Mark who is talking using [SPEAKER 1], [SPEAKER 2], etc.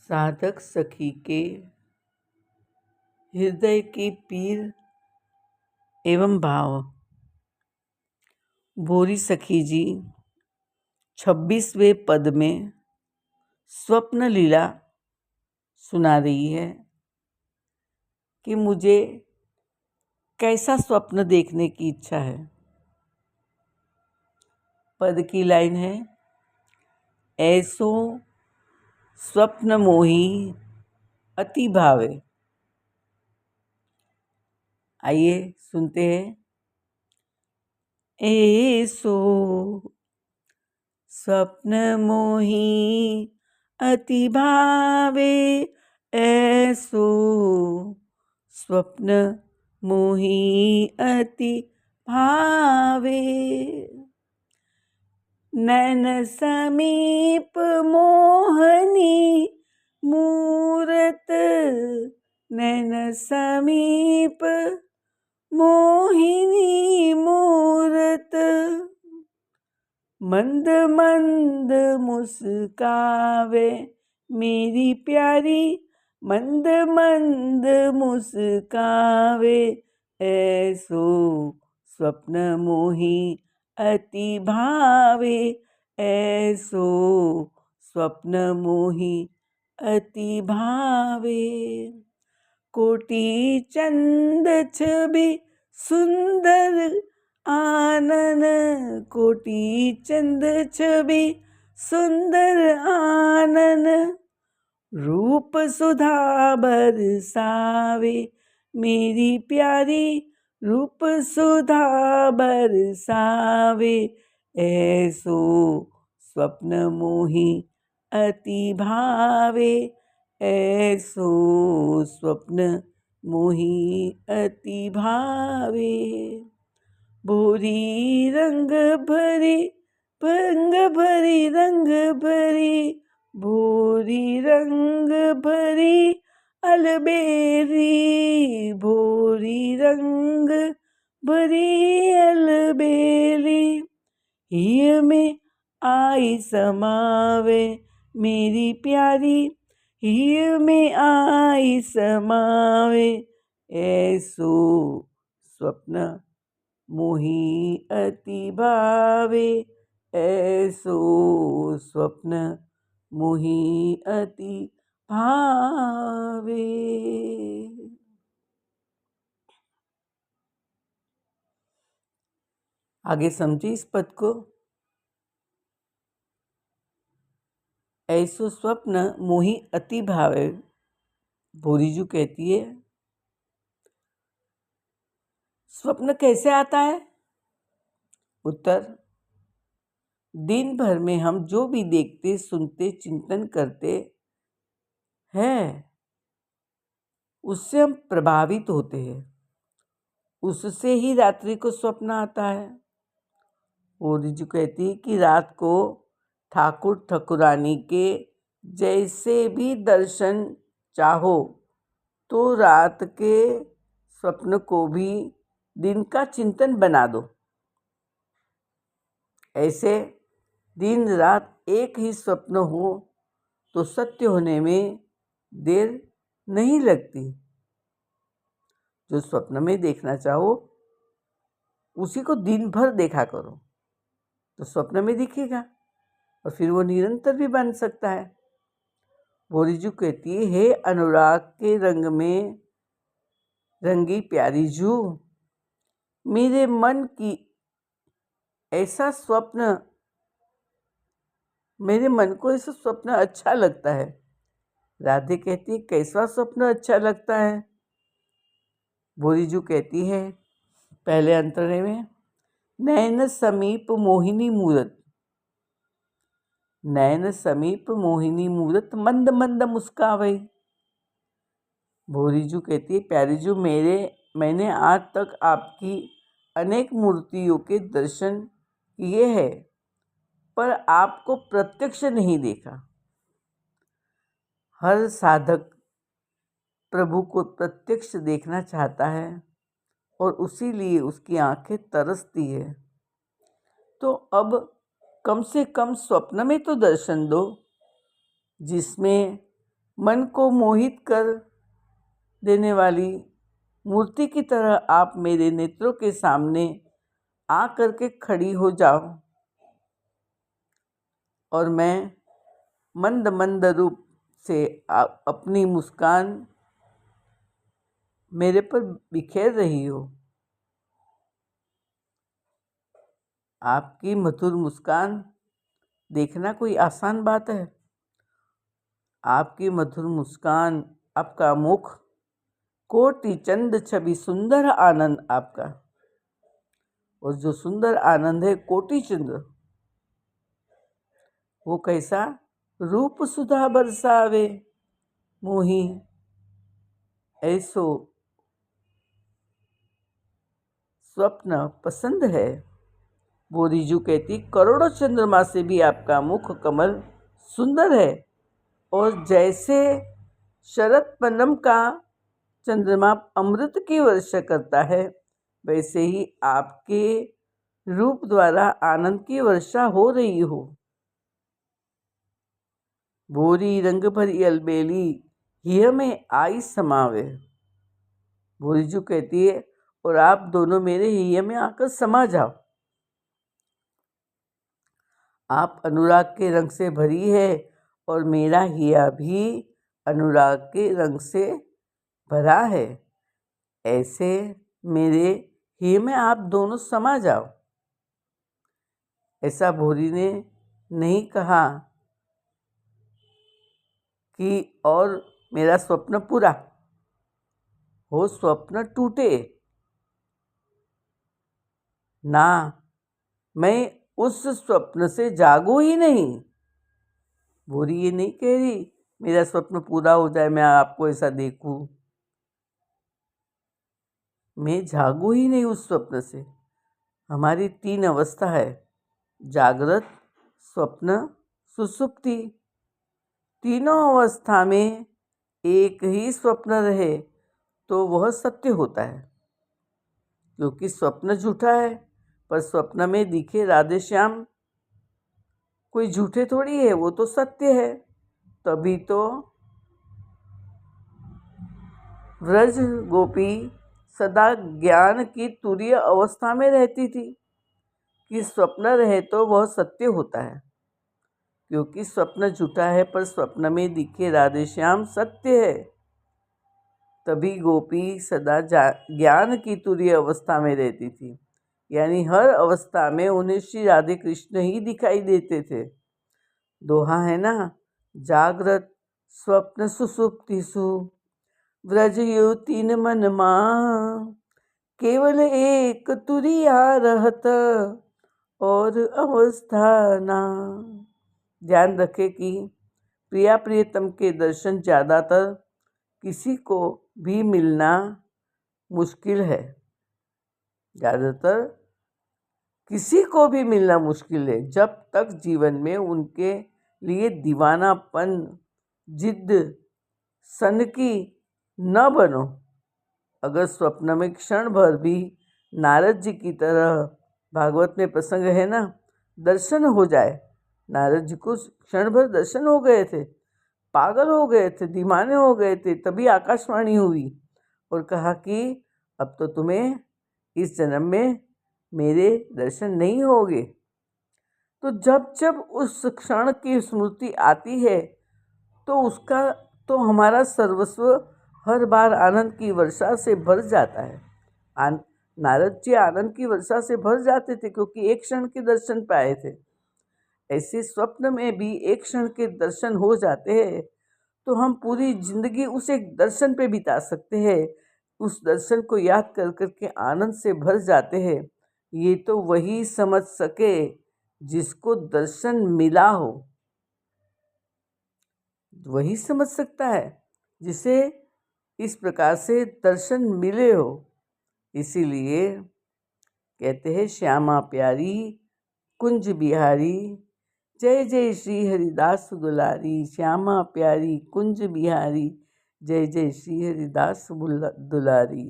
[SPEAKER 1] साधक सखी के हृदय की पीर एवं भाव। भोरी सखी जी 26वें पद में स्वप्न लीला सुना रही है कि मुझे कैसा स्वप्न देखने की इच्छा है। पद की लाइन है, ऐसो स्वप्न मोही अति भावे। आइए सुनते हैं। ऐसो स्वप्न मोही अति भावे, ऐसो स्वप्न मोही अति भावे। नैन समीप मोहनी मूरत, नैन समीप मोहिनी मूरत। मंद मंद मुस्कावे मेरी प्यारी, मंद मंद मुस्कावे, ऐसो स्वप्न मोही अति भावे, ऐसो स्वप्न मोही अति भावे। कोटि चंद छवि सुंदर आनन, कोटि चंद छवि सुंदर आनन। रूप सुधा बरसावे मेरी प्यारी, रूप सुधा बरसावे, ऐसो स्वप्न मोही अति भावे, ऐसो स्वप्न मोही अति भावे। भोरी रंग भरी रंग भरी रंग भरी, भोरी रंग भरी अलबेरी, भोरी रंग भरी अलबेरी। हिय में आई समावे मेरी प्यारी, हिय में आई समावे, ऐसो स्वप्न मोही अति भावे, ऐसो स्वप्न मोही अति भावे। आगे समझिए इस पद को। ऐसो स्वप्न मोही अति भावे। भोरीजू कहती है, स्वप्न कैसे आता है? उत्तर, दिन भर में हम जो भी देखते, सुनते, चिंतन करते हैं, उससे हम प्रभावित होते हैं, उससे ही रात्रि को स्वप्न आता है। भोरीजू कहती है कि रात को ठाकुर ठाकुरानी के जैसे भी दर्शन चाहो तो रात के स्वप्न को भी दिन का चिंतन बना दो। ऐसे दिन रात एक ही स्वप्न हो तो सत्य होने में देर नहीं लगती। जो स्वप्न में देखना चाहो उसी को दिन भर देखा करो तो स्वप्न में दिखेगा और फिर वो निरंतर भी बन सकता है। भोरीजू कहती है, हे अनुराग के रंग में रंगी प्यारी जू, मेरे मन की ऐसा स्वप्न, मेरे मन को ऐसा स्वप्न अच्छा लगता है। राधे कहती है, कैसा स्वप्न अच्छा लगता है? भोरीजू कहती है पहले अंतरे में, नैन समीप मोहिनी मूरत, नैन समीप मोहिनी मूरत मंद मंद मुस्कावे। भोरीजू कहती है, प्यारीजू मैंने आज तक आपकी अनेक मूर्तियों के दर्शन किए हैं पर आपको प्रत्यक्ष नहीं देखा। हर साधक प्रभु को प्रत्यक्ष देखना चाहता है और उसी लिए उसकी आंखें तरसती है। तो अब कम से कम स्वप्न में तो दर्शन दो, जिसमें मन को मोहित कर देने वाली मूर्ति की तरह आप मेरे नेत्रों के सामने आ करके खड़ी हो जाओ और मैं मंद मंद रूप से अपनी मुस्कान मेरे पर बिखेर रही हो। आपकी मधुर मुस्कान देखना कोई आसान बात है? आपकी मधुर मुस्कान, आपका मुख, कोटि चंद छवि सुंदर आनंद आपका, और जो सुंदर आनंद है कोटि चंद्र, वो कैसा रूप सुधा बरसावे मोही, ऐसो स्वप्न पसंद है। वो रिजू कहती, करोड़ों चंद्रमा से भी आपका मुख कमल सुंदर है, और जैसे शरद पूनम का चंद्रमा अमृत की वर्षा करता है, वैसे ही आपके रूप द्वारा आनंद की वर्षा हो रही हो। भोरी रंग भरी अलबेली हिय में आई समावे। भोरीजू कहती है, और आप दोनों मेरे हिय में आकर समा जाओ। आप अनुराग के रंग से भरी है और मेरा हिया भी अनुराग के रंग से भरा है, ऐसे मेरे हिय में आप दोनों समा जाओ। ऐसा भोरी ने नहीं कहा कि और मेरा स्वप्न पूरा हो, स्वप्न टूटे ना, मैं उस स्वप्न से जागू ही नहीं। भोरी ये नहीं कह रही मेरा स्वप्न पूरा हो जाए, मैं आपको ऐसा देखूं, मैं जागू ही नहीं उस स्वप्न से। हमारी 3 अवस्था है, जागृत, स्वप्न, सुषुप्ति। तीनों अवस्था में एक ही स्वप्न रहे तो वह सत्य होता है, क्योंकि स्वप्न झूठा है, पर स्वप्न में दिखे राधे श्याम कोई झूठे थोड़ी है, वो तो सत्य है। तभी तो व्रज गोपी सदा ज्ञान की तुरीय अवस्था में रहती थी कि स्वप्न रहे तो वह सत्य होता है, क्योंकि स्वप्न झूठा है पर स्वप्न में दिखे राधे श्याम सत्य है। तभी गोपी सदा ज्ञान की तुरीय अवस्था में रहती थी, यानी हर अवस्था में उन्हें श्री राधे कृष्ण ही दिखाई देते थे। दोहा है ना, जागृत स्वप्न सुसुप्तिषु व्रज यो 3 मन मां, केवल एक तुरिया रहत और अवस्था ना। ध्यान रखें कि प्रिया प्रियतम के दर्शन ज़्यादातर किसी को भी मिलना मुश्किल है, ज़्यादातर किसी को भी मिलना मुश्किल है, जब तक जीवन में उनके लिए दीवानापन, जिद, सनकी न बनो। अगर स्वप्न में क्षण भर भी नारद जी की तरह, भागवत में प्रसंग है ना, दर्शन हो जाए, नारद जी को क्षण भर दर्शन हो गए थे, पागल हो गए थे, दीवाने हो गए थे, तभी आकाशवाणी हुई और कहा कि अब तो तुम्हें इस जन्म में मेरे दर्शन नहीं होंगे। तो जब जब उस क्षण की स्मृति आती है तो उसका तो हमारा सर्वस्व हर बार आनंद की वर्षा से भर जाता है। नारद जी आनंद की वर्षा से भर जाते थे क्योंकि एक क्षण के दर्शन पाए थे। ऐसे स्वप्न में भी एक क्षण के दर्शन हो जाते हैं तो हम पूरी जिंदगी उस एक दर्शन पे बिता सकते हैं, उस दर्शन को याद कर कर के आनंद से भर जाते हैं। ये तो वही समझ सके जिसको दर्शन मिला हो, वही समझ सकता है जिसे इस प्रकार से दर्शन मिले हो। इसीलिए कहते हैं, श्यामा प्यारी कुंज बिहारी, जय जय श्री हरिदास दुलारी। श्यामा प्यारी कुंज बिहारी, जय जय श्री हरिदास दुलारी।